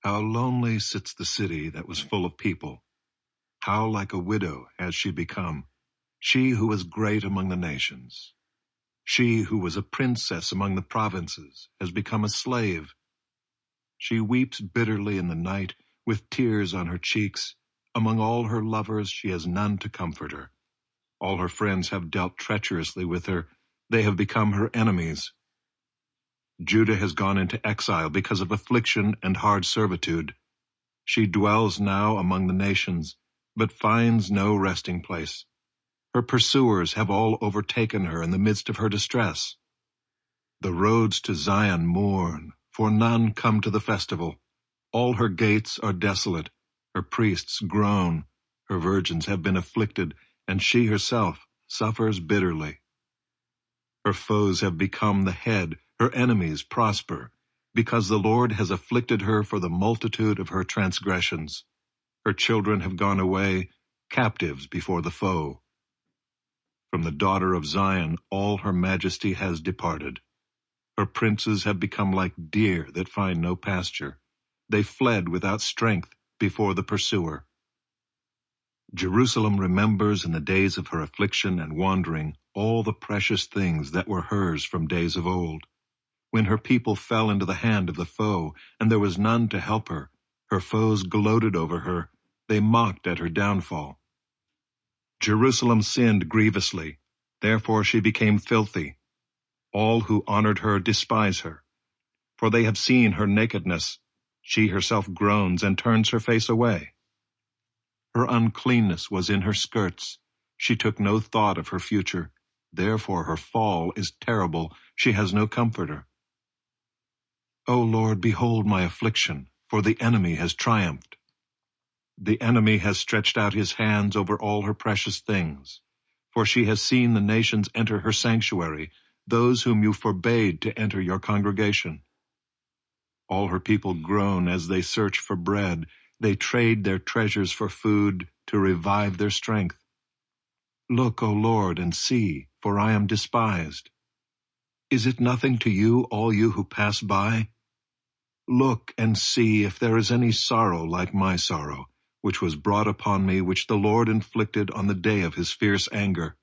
How lonely sits the city that was full of people. How like a widow has she become, she who was great among the nations. She who was a princess among the provinces has become a slave. She weeps bitterly in the night with tears on her cheeks. Among all her lovers she has none to comfort her. All her friends have dealt treacherously with her. They have become her enemies. Judah has gone into exile because of affliction and hard servitude. She dwells now among the nations, but finds no resting place. Her pursuers have all overtaken her in the midst of her distress. The roads to Zion mourn, for none come to the festival. All her gates are desolate. Her priests groan. Her virgins have been afflicted, and she herself suffers bitterly. Her foes have become the head, her enemies prosper, because the Lord has afflicted her for the multitude of her transgressions. Her children have gone away, captives before the foe. From the daughter of Zion all her majesty has departed. Her princes have become like deer that find no pasture. They fled without strength before the pursuer. Jerusalem remembers in the days of her affliction and wandering all the precious things that were hers from days of old. When her people fell into the hand of the foe, and there was none to help her, her foes gloated over her. They mocked at her downfall. Jerusalem sinned grievously, therefore she became filthy. All who honored her despise her, for they have seen her nakedness. She herself groans and turns her face away. Her uncleanness was in her skirts. She took no thought of her future. Therefore her fall is terrible. She has no comforter. O Lord, behold my affliction, for the enemy has triumphed. The enemy has stretched out his hands over all her precious things. For she has seen the nations enter her sanctuary, those whom you forbade to enter your congregation. All her people groan as they search for bread. They trade their treasures for food to revive their strength. Look, O Lord, and see, for I am despised. Is it nothing to you, all you who pass by? Look and see if there is any sorrow like my sorrow, which was brought upon me, which the Lord inflicted on the day of his fierce anger.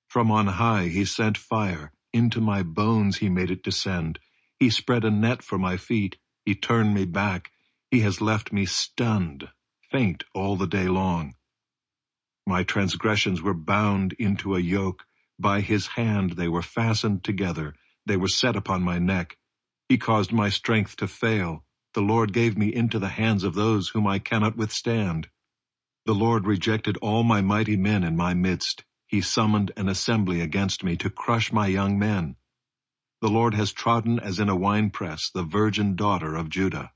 From on high he sent fire, into my bones he made it descend. He spread a net for my feet, he turned me back. He has left me stunned, faint all the day long. My transgressions were bound into a yoke. By his hand they were fastened together. They were set upon my neck. He caused my strength to fail. The Lord gave me into the hands of those whom I cannot withstand. The Lord rejected all my mighty men in my midst. He summoned an assembly against me to crush my young men. The Lord has trodden as in a winepress the virgin daughter of Judah.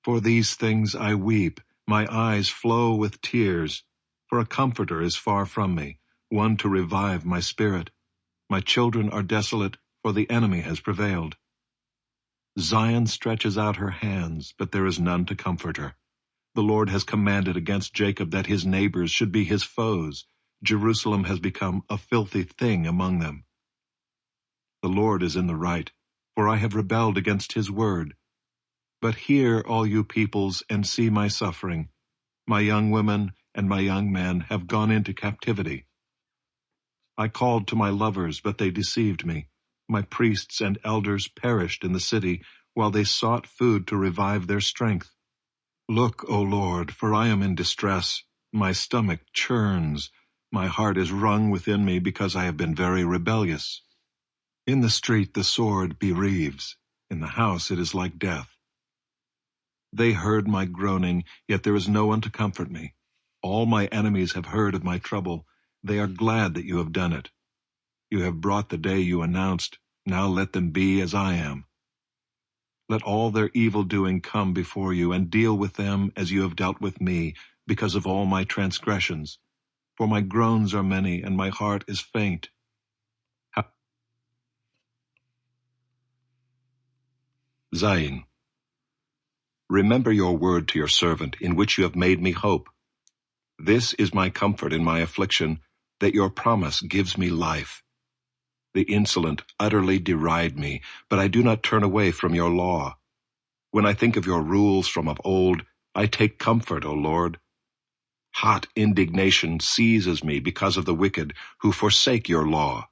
For these things I weep, my eyes flow with tears, for a comforter is far from me, one to revive my spirit. My children are desolate, for the enemy has prevailed. Zion stretches out her hands, but there is none to comfort her. The Lord has commanded against Jacob that his neighbors should be his foes. Jerusalem has become a filthy thing among them. The Lord is in the right, for I have rebelled against his word. But hear, all you peoples, and see my suffering. My young women and my young men have gone into captivity. I called to my lovers, but they deceived me. My priests and elders perished in the city, while they sought food to revive their strength. Look, O Lord, for I am in distress. My stomach churns. My heart is wrung within me, because I have been very rebellious. In the street the sword bereaves. In the house it is like death. They heard my groaning, yet there is no one to comfort me. All my enemies have heard of my trouble. They are glad that you have done it. You have brought the day you announced. Now let them be as I am. Let all their evil-doing come before you, and deal with them as you have dealt with me, because of all my transgressions. For my groans are many, and my heart is faint. Zayin. Remember your word to your servant, in which you have made me hope. This is my comfort in my affliction, that your promise gives me life. The insolent utterly deride me, but I do not turn away from your law. When I think of your rules from of old, I take comfort, O Lord. Hot indignation seizes me because of the wicked who forsake your law.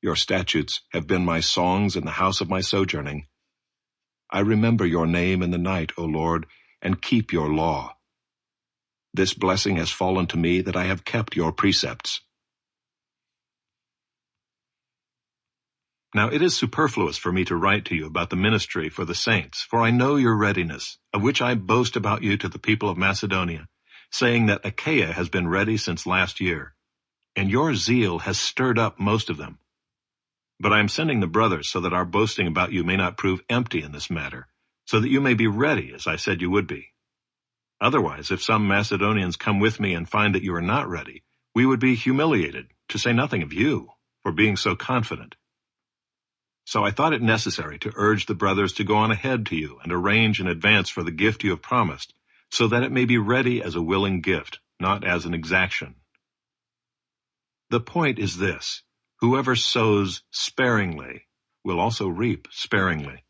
Your statutes have been my songs in the house of my sojourning. I remember your name in the night, O Lord, and keep your law. This blessing has fallen to me that I have kept your precepts. Now it is superfluous for me to write to you about the ministry for the saints, for I know your readiness, of which I boast about you to the people of Macedonia, saying that Achaia has been ready since last year, and your zeal has stirred up most of them. But I am sending the brothers so that our boasting about you may not prove empty in this matter, so that you may be ready, as I said you would be. Otherwise, if some Macedonians come with me and find that you are not ready, we would be humiliated, to say nothing of you, for being so confident. So I thought it necessary to urge the brothers to go on ahead to you and arrange in advance for the gift you have promised, so that it may be ready as a willing gift, not as an exaction. The point is this: whoever sows sparingly will also reap sparingly,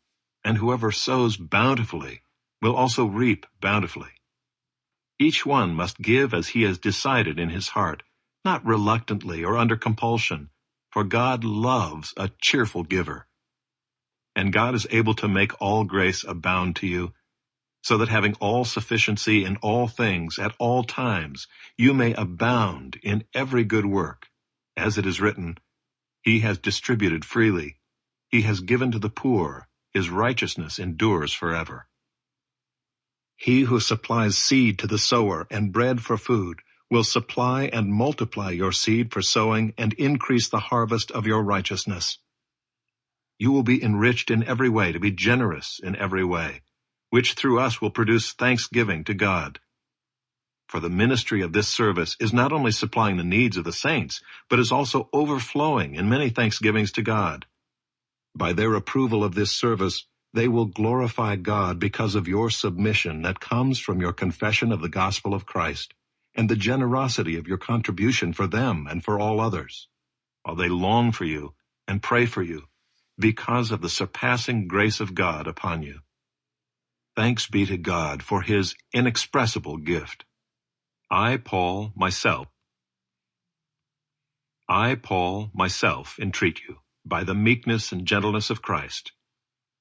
and whoever sows bountifully will also reap bountifully. Each one must give as he has decided in his heart, not reluctantly or under compulsion, for God loves a cheerful giver. And God is able to make all grace abound to you, so that having all sufficiency in all things at all times, you may abound in every good work. As it is written, He has distributed freely, He has given to the poor, His righteousness endures forever. He who supplies seed to the sower and bread for food will supply and multiply your seed for sowing and increase the harvest of your righteousness. You will be enriched in every way to be generous in every way, which through us will produce thanksgiving to God. For the ministry of this service is not only supplying the needs of the saints, but is also overflowing in many thanksgivings to God. By their approval of this service, they will glorify God because of your submission that comes from your confession of the gospel of Christ, and the generosity of your contribution for them and for all others, while they long for you and pray for you, because of the surpassing grace of God upon you. Thanks be to God for His inexpressible gift. I, Paul, myself, entreat you, by the meekness and gentleness of Christ.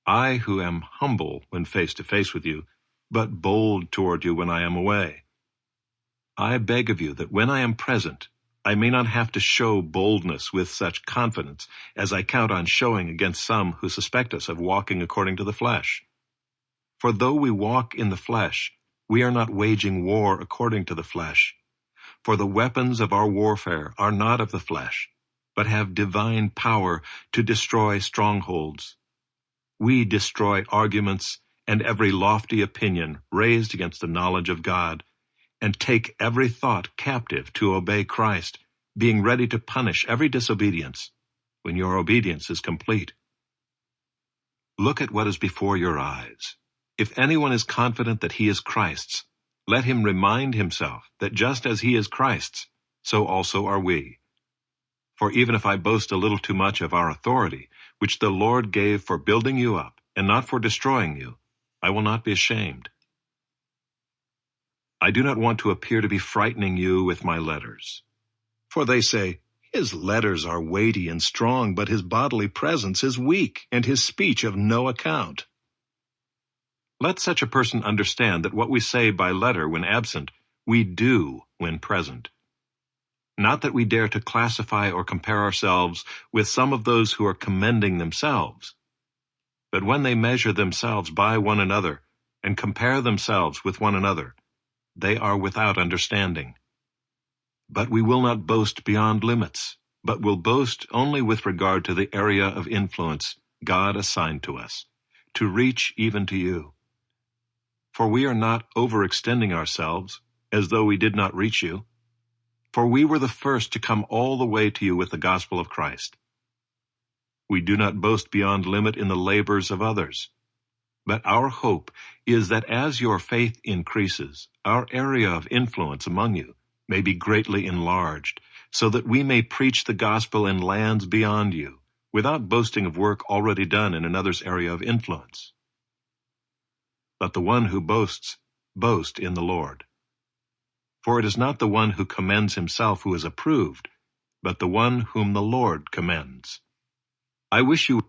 I who am humble when face to face with you, but bold toward you when I am away. I beg of you that when I am present, I may not have to show boldness with such confidence as I count on showing against some who suspect us of walking according to the flesh. For though we walk in the flesh, we are not waging war according to the flesh. For the weapons of our warfare are not of the flesh, but have divine power to destroy strongholds. We destroy arguments and every lofty opinion raised against the knowledge of God, and take every thought captive to obey Christ, being ready to punish every disobedience when your obedience is complete. Look at what is before your eyes. If anyone is confident that he is Christ's, let him remind himself that just as he is Christ's, so also are we. For even if I boast a little too much of our authority, which the Lord gave for building you up, and not for destroying you, I will not be ashamed. I do not want to appear to be frightening you with my letters. For they say, his letters are weighty and strong, but his bodily presence is weak, and his speech of no account. Let such a person understand that what we say by letter when absent, we do when present. Not that we dare to classify or compare ourselves with some of those who are commending themselves, but when they measure themselves by one another and compare themselves with one another, they are without understanding. But we will not boast beyond limits, but will boast only with regard to the area of influence God assigned to us, to reach even to you. For we are not overextending ourselves, as though we did not reach you. For we were the first to come all the way to you with the gospel of Christ. We do not boast beyond limit in the labors of others. But our hope is that as your faith increases, our area of influence among you may be greatly enlarged, so that we may preach the gospel in lands beyond you, without boasting of work already done in another's area of influence. Let the one who boasts boast in the Lord. For it is not the one who commends himself who is approved, but the one whom the Lord commends. I wish you